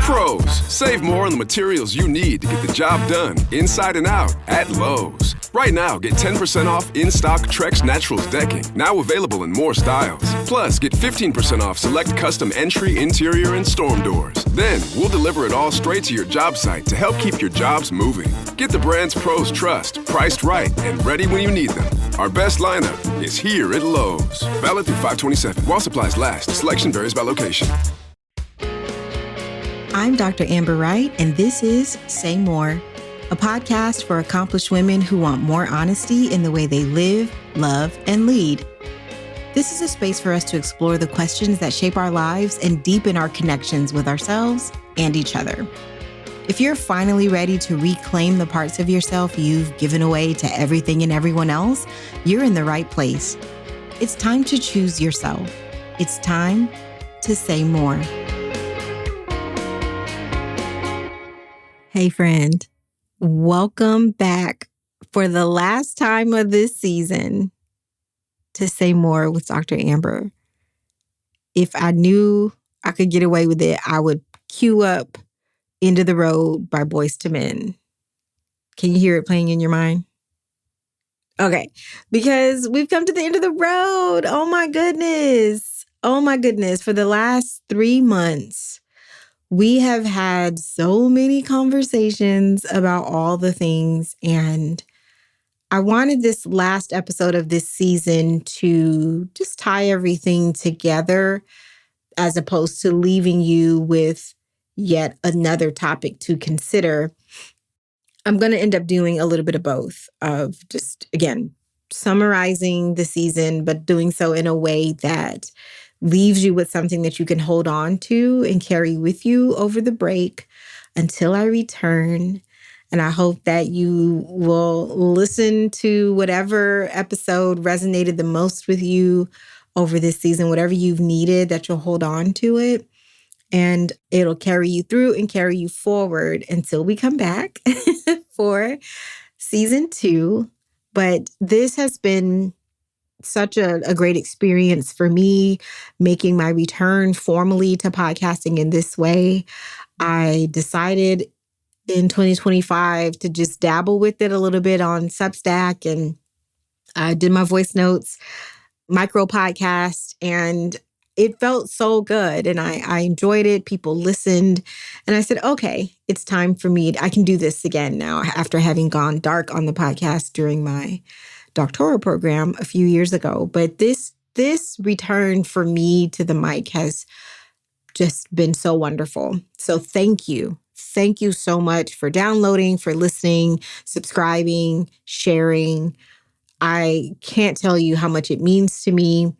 Pros, save more on the materials you need to get the job done inside and out at Lowe's. Right now, get 10% off in-stock Trex Naturals decking, now available in more styles. Plus, get 15% off select custom entry, interior, and storm doors. Then, we'll deliver it all straight to your job site to help keep your jobs moving. Get the brands pros trust, priced right, and ready when you need them. Our best lineup is here at Lowe's. Valid through 5/27. While supplies last. Selection varies by location. I'm Dr. Amber Wright, and this is Say More, a podcast for accomplished women who want more honesty in the way they live, love, and lead. This is a space for us to explore the questions that shape our lives and deepen our connections with ourselves and each other. If you're finally ready to reclaim the parts of yourself you've given away to everything and everyone else, you're in the right place. It's time to choose yourself. It's time to say more. Hey friend, welcome back for the last time of this season to Say More with Dr. Amber. If I knew I could get away with it, I would cue up End of the Road by Boyz II Men. Can you hear it playing in your mind? Okay, because we've come to the end of the road. Oh my goodness. For the last 3 months, we have had so many conversations about all the things, and I wanted this last episode of this season to just tie everything together as opposed to leaving you with yet another topic to consider. I'm going to end up doing a little bit of both, of just, again, summarizing the season, but doing so in a way that leaves you with something that you can hold on to and carry with you over the break until I return. And I hope that you will listen to whatever episode resonated the most with you over this season, whatever you've needed, that you'll hold on to it. And it'll carry you through and carry you forward until we come back for season 2. But this has been such a great experience for me, making my return formally to podcasting in this way. I decided in 2025 to just dabble with it a little bit on Substack, and I did my voice notes, micro podcast, and it felt so good. And I enjoyed it. People listened. And I said, okay, it's time for me. I can do this again now after having gone dark on the podcast during my doctoral program a few years ago. But this return for me to the mic has just been so wonderful. So thank you. Thank you so much for downloading, for listening, subscribing, sharing. I can't tell you how much it means to me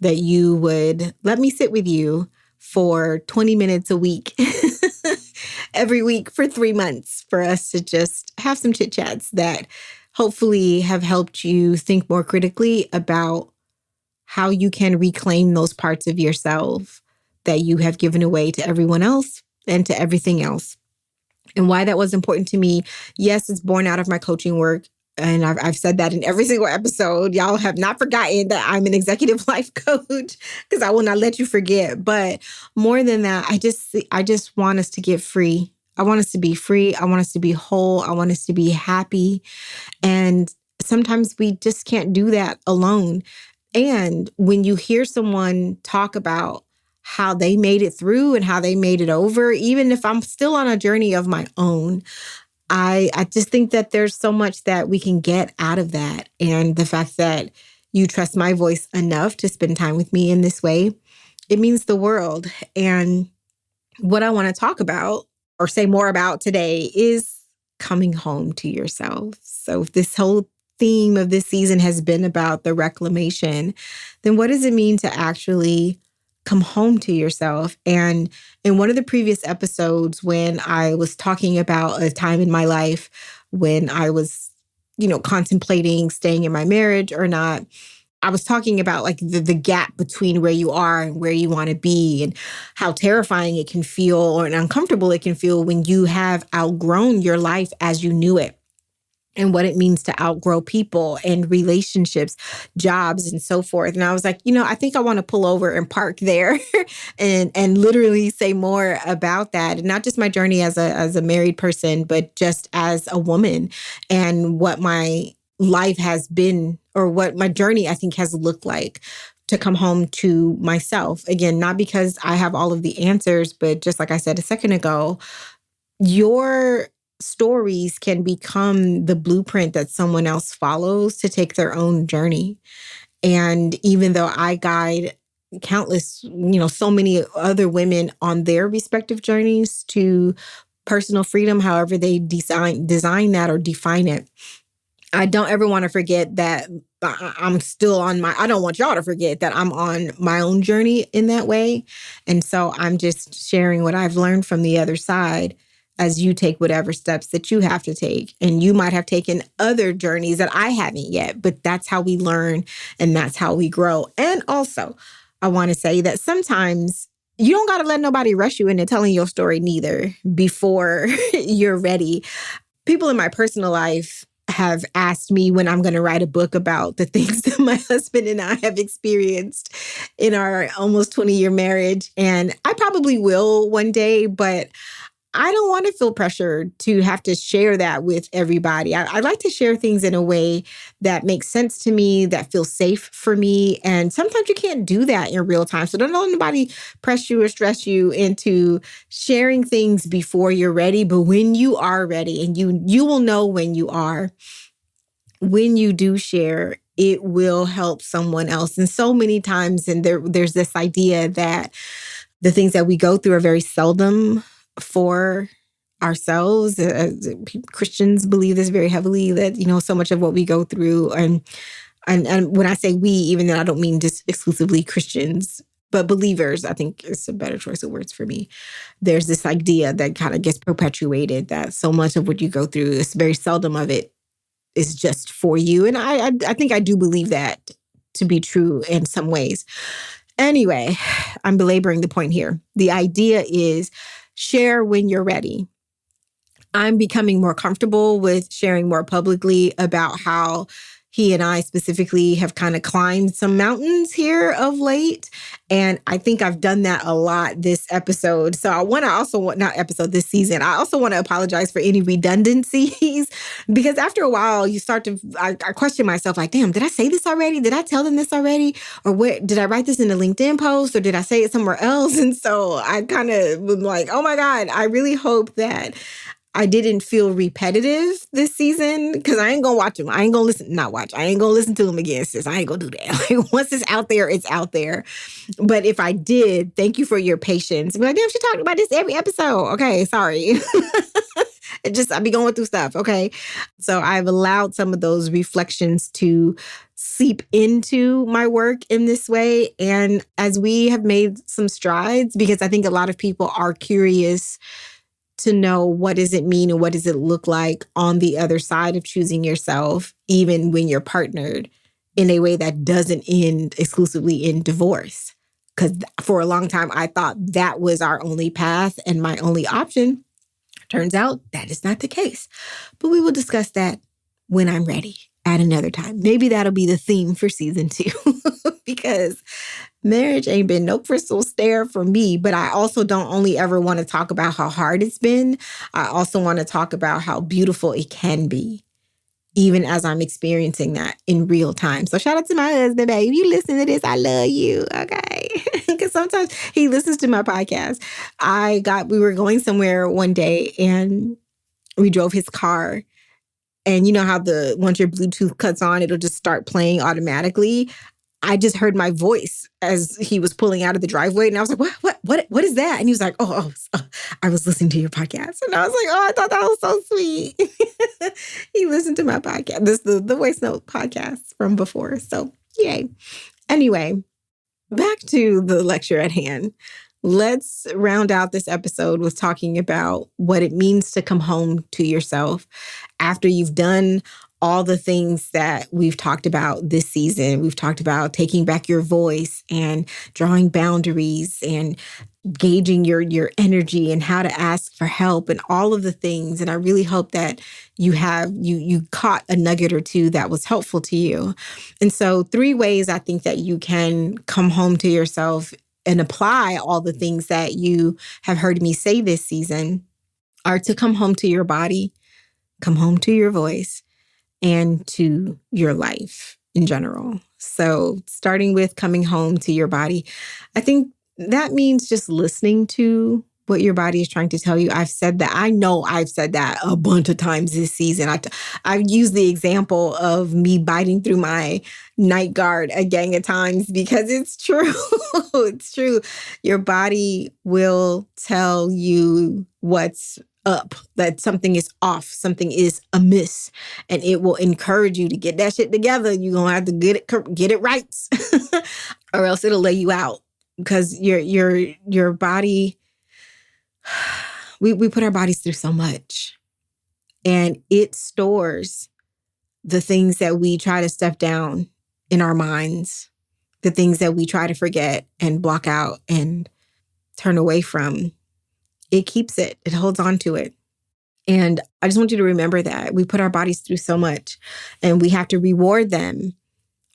that you would let me sit with you for 20 minutes a week, every week for 3 months, for us to just have some chit chats that hopefully have helped you think more critically about how you can reclaim those parts of yourself that you have given away to everyone else and to everything else. And why that was important to me, yes, it's born out of my coaching work. And I've said that in every single episode. Y'all have not forgotten that I'm an executive life coach, because I will not let you forget. But more than that, I just want us to get free. I want us to be free. I want us to be whole. I want us to be happy. And sometimes we just can't do that alone. And when you hear someone talk about how they made it through and how they made it over, even if I'm still on a journey of my own, I just think that there's so much that we can get out of that. And the fact that you trust my voice enough to spend time with me in this way, it means the world. And what I want to talk about or say more about today is coming home to yourself. So if this whole theme of this season has been about the reclamation, then what does it mean to actually come home to yourself? And in one of the previous episodes, when I was talking about a time in my life when I was, contemplating staying in my marriage or not, I was talking about like the gap between where you are and where you want to be, and how terrifying it can feel or uncomfortable it can feel when you have outgrown your life as you knew it. and what it means to outgrow people and relationships, jobs, and so forth. And I was like, I think I want to pull over and park there and literally say more about that. And not just my journey as a married person, but just as a woman and what my life has been, or what my journey, I think, has looked like to come home to myself. Again, not because I have all of the answers, but just like I said a second ago, your stories can become the blueprint that someone else follows to take their own journey. And even though I guide countless, so many other women on their respective journeys to personal freedom, however they design that or define it, I don't ever want to forget that I'm still on I don't want y'all to forget that I'm on my own journey in that way. And so I'm just sharing what I've learned from the other side as you take whatever steps that you have to take. And you might have taken other journeys that I haven't yet, but that's how we learn and that's how we grow. And also, I want to say that sometimes you don't got to let nobody rush you into telling your story neither before you're ready. People in my personal life have asked me when I'm going to write a book about the things that my husband and I have experienced in our almost 20-year marriage. And I probably will one day, but I don't want to feel pressured to have to share that with everybody. I like to share things in a way that makes sense to me, that feels safe for me. And sometimes you can't do that in real time. So don't let anybody press you or stress you into sharing things before you're ready. But when you are ready, and you will know when you are, when you do share, it will help someone else. And so many times, and there's this idea that the things that we go through are very seldom for ourselves. Christians believe this very heavily, that, so much of what we go through, and when I say we, even though I don't mean just exclusively Christians, but believers, I think is a better choice of words for me. There's this idea that kind of gets perpetuated that so much of what you go through, is very seldom of it is just for you. And I think I do believe that to be true in some ways. Anyway, I'm belaboring the point here. The idea is share when you're ready. I'm becoming more comfortable with sharing more publicly about how he and I specifically have kind of climbed some mountains here of late. And I think I've done that a lot this episode. So this season, I also want to apologize for any redundancies, because after a while you start to, I question myself like, damn, did I say this already? Did I tell them this already? Or where did I write this in a LinkedIn post, or did I say it somewhere else? And so I kind of was like, oh my God, I really hope that I didn't feel repetitive this season, because I ain't going to watch them. I ain't going to I ain't going to listen to them again, sis. I ain't going to do that. Like, once it's out there, it's out there. But if I did, thank you for your patience. Be like, damn, she talked about this every episode. Okay, sorry. I be going through stuff. Okay. So I've allowed some of those reflections to seep into my work in this way. And as we have made some strides, because I think a lot of people are curious to know, what does it mean and what does it look like on the other side of choosing yourself, even when you're partnered, in a way that doesn't end exclusively in divorce. Because for a long time, I thought that was our only path and my only option. Turns out that is not the case. But we will discuss that when I'm ready at another time. Maybe that'll be the theme for season 2, because marriage ain't been no crystal stair for me. But I also don't only ever want to talk about how hard it's been. I also want to talk about how beautiful it can be, even as I'm experiencing that in real time. So shout out to my husband, babe. You listen to this, I love you, okay? Because sometimes he listens to my podcast. We were going somewhere one day and we drove his car. And you know how once your Bluetooth cuts on, it'll just start playing automatically. I just heard my voice as he was pulling out of the driveway. And I was like, what is that? And he was like, oh, I was listening to your podcast. And I was like, oh, I thought that was so sweet. He listened to my podcast. This the voice note podcast from before. So yay. Anyway, back to the lecture at hand. Let's round out this episode with talking about what it means to come home to yourself after you've done all the things that we've talked about this season. We've talked about taking back your voice and drawing boundaries and gauging your energy and how to ask for help and all of the things. And I really hope that you caught a nugget or two that was helpful to you. And so 3 ways I think that you can come home to yourself and apply all the things that you have heard me say this season are to come home to your body, come home to your voice, and to your life in general. So starting with coming home to your body, I think that means just listening to what your body is trying to tell you. I've said that. I know I've said that a bunch of times this season. I've used the example of me biting through my night guard a gang of times because it's true. It's true. Your body will tell you what's up, that something is off, something is amiss, and it will encourage you to get that shit together. You're going to have to get it right or else it'll lay you out because your body, we put our bodies through so much and it stores the things that we try to stuff down in our minds, the things that we try to forget and block out and turn away from. It keeps it. It holds on to it. And I just want you to remember that we put our bodies through so much and we have to reward them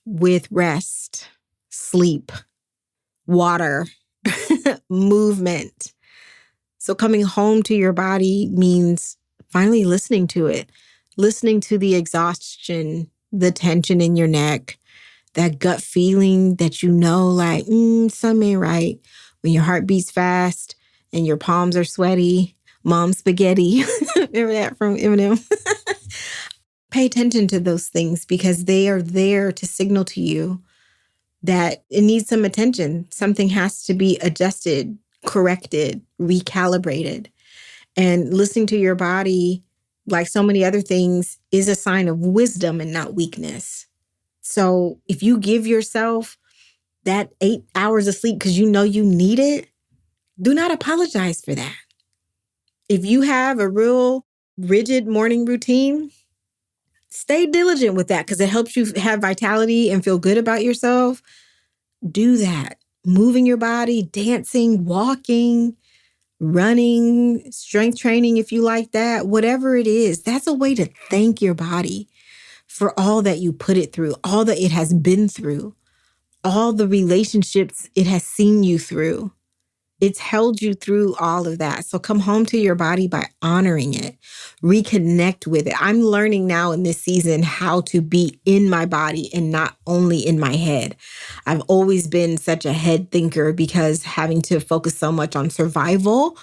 with rest, sleep, water, movement. So coming home to your body means finally listening to it, listening to the exhaustion, the tension in your neck, that gut feeling that like, something ain't right. When your heart beats fast and your palms are sweaty, mom spaghetti. Remember that from Eminem? Pay attention to those things because they are there to signal to you that it needs some attention. Something has to be adjusted, corrected, recalibrated. And listening to your body, like so many other things, is a sign of wisdom and not weakness. So if you give yourself that 8 hours of sleep because you know you need it, do not apologize for that. If you have a real rigid morning routine, stay diligent with that because it helps you have vitality and feel good about yourself. Do that. Moving your body, dancing, walking, running, strength training, if you like that, whatever it is, that's a way to thank your body for all that you put it through, all that it has been through, all the relationships it has seen you through. It's held you through all of that. So come home to your body by honoring it, reconnect with it. I'm learning now in this season how to be in my body and not only in my head. I've always been such a head thinker because having to focus so much on survival,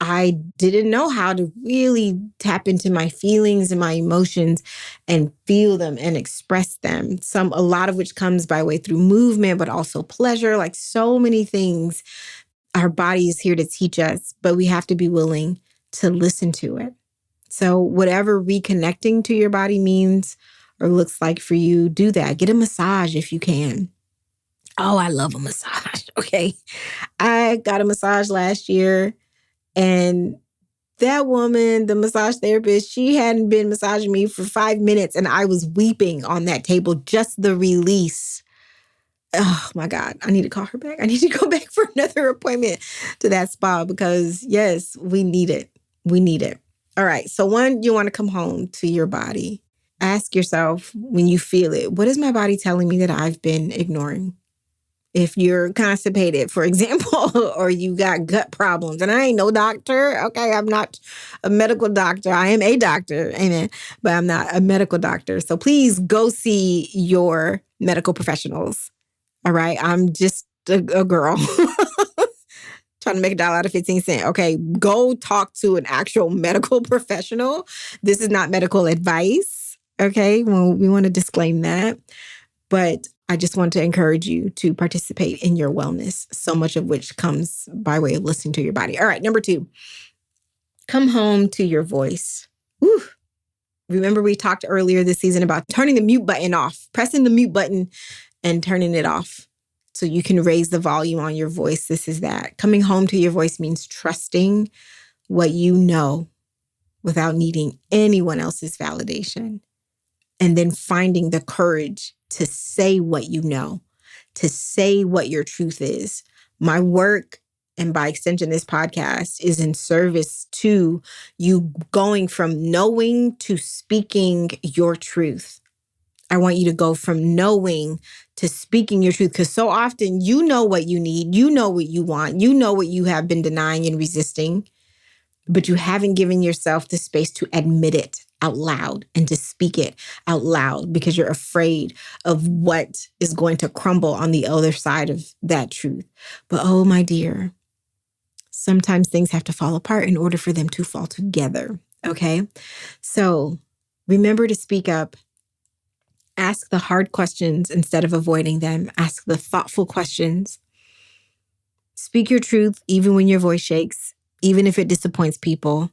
I didn't know how to really tap into my feelings and my emotions and feel them and express them. A lot of which comes by way through movement, but also pleasure, like so many things. Our body is here to teach us, but we have to be willing to listen to it. So whatever reconnecting to your body means or looks like for you, do that. Get a massage if you can. Oh, I love a massage. Okay. I got a massage last year and that woman, the massage therapist, she hadn't been massaging me for 5 minutes and I was weeping on that table, just the release. Oh my God, I need to call her back. I need to go back for another appointment to that spa because yes, we need it. We need it. All right. So 1, you want to come home to your body. Ask yourself when you feel it, what is my body telling me that I've been ignoring? If you're constipated, for example, or you got gut problems, and I ain't no doctor, okay? I'm not a medical doctor. I am a doctor, amen, but I'm not a medical doctor. So please go see your medical professionals. All right. I'm just a girl trying to make $1 out of 15 cents. Okay. Go talk to an actual medical professional. This is not medical advice. Okay. Well, we want to disclaim that. But I just want to encourage you to participate in your wellness, so much of which comes by way of listening to your body. All right. Number 2, come home to your voice. Whew. Remember, we talked earlier this season about turning the mute button off, pressing the mute button and turning it off so you can raise the volume on your voice. This is that. Coming home to your voice means trusting what you know without needing anyone else's validation. and then finding the courage to say what you know, to say what your truth is. My work, and by extension, this podcast, is in service to you going from knowing to speaking your truth. I want you to go from knowing to speaking your truth, because so often you know what you need, you know what you want, you know what you have been denying and resisting, but you haven't given yourself the space to admit it out loud and to speak it out loud because you're afraid of what is going to crumble on the other side of that truth. But oh, my dear, sometimes things have to fall apart in order for them to fall together. Okay? So remember to speak up. Ask the hard questions instead of avoiding them. Ask the thoughtful questions. Speak your truth even when your voice shakes, even if it disappoints people.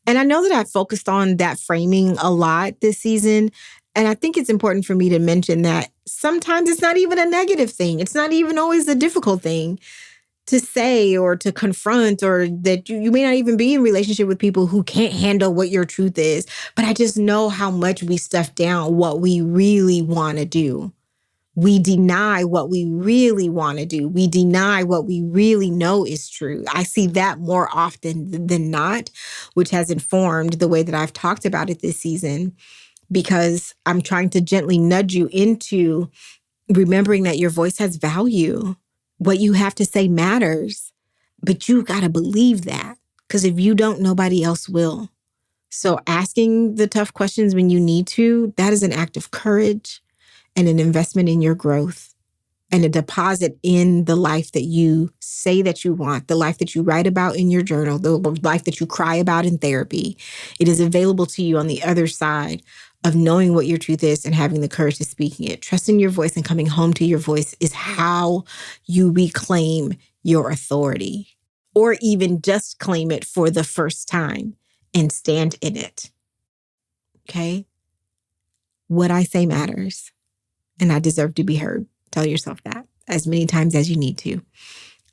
And I know that I've focused on that framing a lot this season. And I think it's important for me to mention that sometimes it's not even a negative thing. It's not even always a difficult thing to say or to confront, or that you may not even be in relationship with people who can't handle what your truth is. But I just know how much we stuff down what we really want to do. We deny what we really want to do. We deny what we really know is true. I see that more often than not, which has informed the way that I've talked about it this season, because I'm trying to gently nudge you into remembering that your voice has value. What you have to say matters, but you got to believe that, because if you don't, nobody else will. So asking the tough questions when you need to, that is an act of courage and an investment in your growth and a deposit in the life that you say that you want, the life that you write about in your journal, the life that you cry about in therapy. It is available to you on the other side of knowing what your truth is and having the courage to speaking it. Trusting your voice and coming home to your voice is how you reclaim your authority, or even just claim it for the first time and stand in it. Okay? What I say matters. And I deserve to be heard. Tell yourself that as many times as you need to.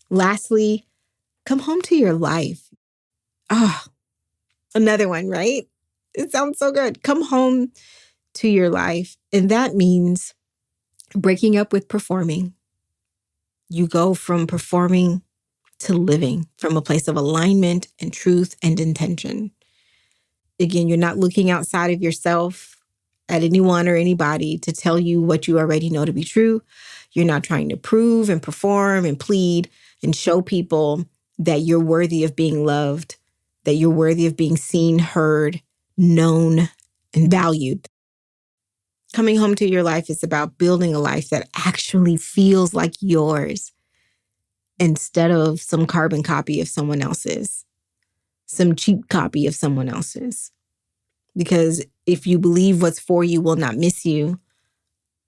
Lastly, come home to your life. Oh, another one, right? It sounds so good. Come home to your life. And that means breaking up with performing. You go from performing to living from a place of alignment and truth and intention. Again, you're not looking outside of yourself at anyone or anybody to tell you what you already know to be true. You're not trying to prove and perform and plead and show people that you're worthy of being loved, that you're worthy of being seen, heard, known, and valued. Coming home to your life is about building a life that actually feels like yours instead of some carbon copy of someone else's, some cheap copy of someone else's. Because if you believe what's for you will not miss you,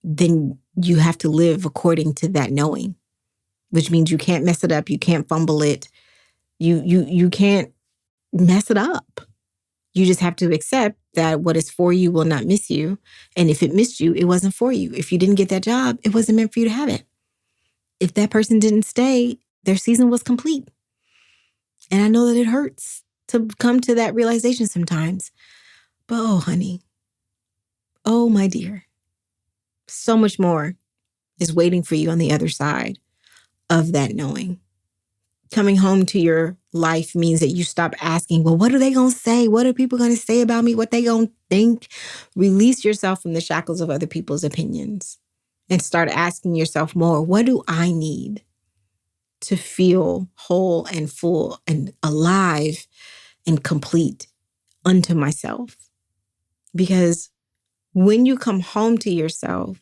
then you have to live according to that knowing, which means you can't mess it up. You can't fumble it. You can't mess it up. You just have to accept that what is for you will not miss you. And if it missed you, it wasn't for you. If you didn't get that job, it wasn't meant for you to have it. If that person didn't stay, their season was complete. And I know that it hurts to come to that realization sometimes. But oh, honey, oh, my dear, so much more is waiting for you on the other side of that knowing. Coming home to your life means that you stop asking, well, what are they going to say? What are people going to say about me? What they going to think? Release yourself from the shackles of other people's opinions and start asking yourself more, what do I need to feel whole and full and alive and complete unto myself? Because when you come home to yourself,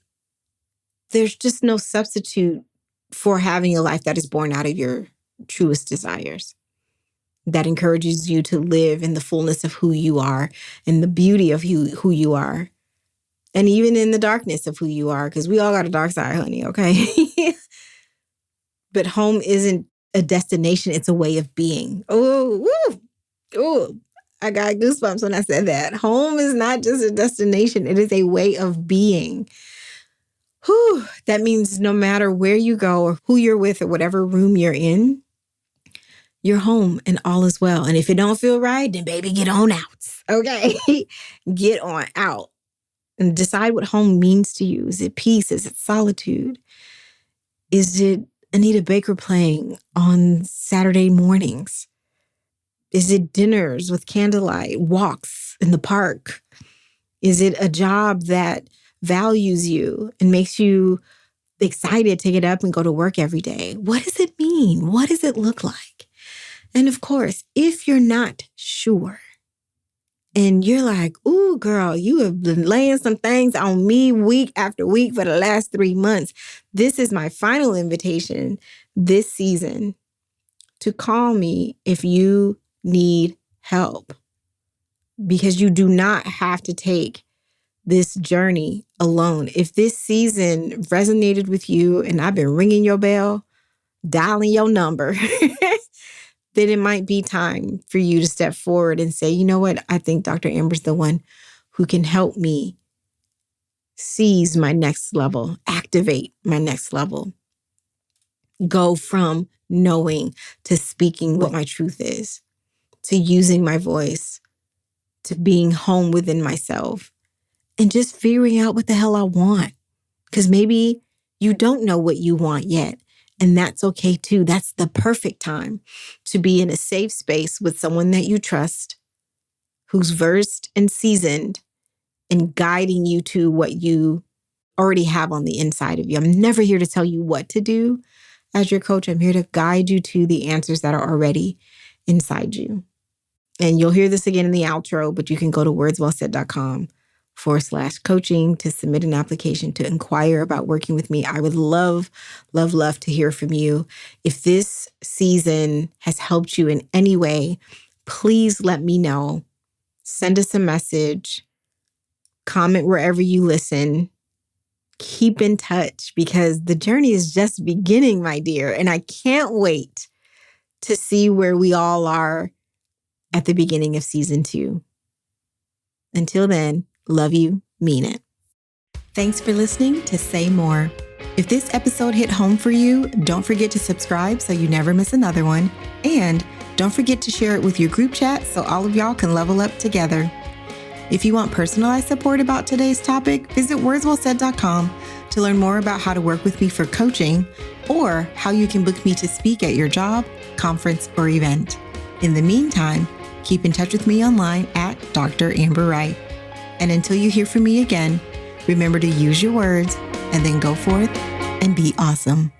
there's just no substitute for having a life that is born out of your truest desires, that encourages you to live in the fullness of who you are and the beauty of who you are, and even in the darkness of who you are, because we all got a dark side, honey, okay? But home isn't a destination, it's a way of being. Oh, woo! Oh, I got goosebumps when I said that. Home is not just a destination, it is a way of being. Whew, that means no matter where you go or who you're with or whatever room you're in, you're home and all is well. And if it don't feel right, then baby, get on out. Okay? Get on out. And decide what home means to you. Is it peace? Is it solitude? Is it Anita Baker playing on Saturday mornings? Is it dinners with candlelight, walks in the park? Is it a job that values you and makes you excited to get up and go to work every day? What does it mean? What does it look like? And of course, if you're not sure and you're like, ooh, girl, you have been laying some things on me week after week for the last 3 months, this is my final invitation this season to call me if you need help, because you do not have to take this journey alone. If this season resonated with you and I've been ringing your bell, dialing your number, then it might be time for you to step forward and say, you know what? I think Dr. Amber's the one who can help me seize my next level, activate my next level, go from knowing to speaking what my truth is, to using my voice, to being home within myself, and just figuring out what the hell I want. Because maybe you don't know what you want yet. And that's okay too. That's the perfect time to be in a safe space with someone that you trust, who's versed and seasoned and guiding you to what you already have on the inside of you. I'm never here to tell you what to do as your coach. I'm here to guide you to the answers that are already inside you. And you'll hear this again in the outro, but you can go to wordswellsaid.com/coaching to submit an application to inquire about working with me. I would love, love, love to hear from you. If this season has helped you in any way, please let me know. Send us a message, comment wherever you listen. Keep in touch, because the journey is just beginning, my dear. And I can't wait to see where we all are at the beginning of season 2. Until then, love you, mean it. Thanks for listening to Say More. If this episode hit home for you, don't forget to subscribe so you never miss another one. And don't forget to share it with your group chat so all of y'all can level up together. If you want personalized support about today's topic, visit wordswellsaid.com to learn more about how to work with me for coaching, or how you can book me to speak at your job, conference, or event. In the meantime, keep in touch with me online at Dr. Amber Wright. And until you hear from me again, remember to use your words and then go forth and be awesome.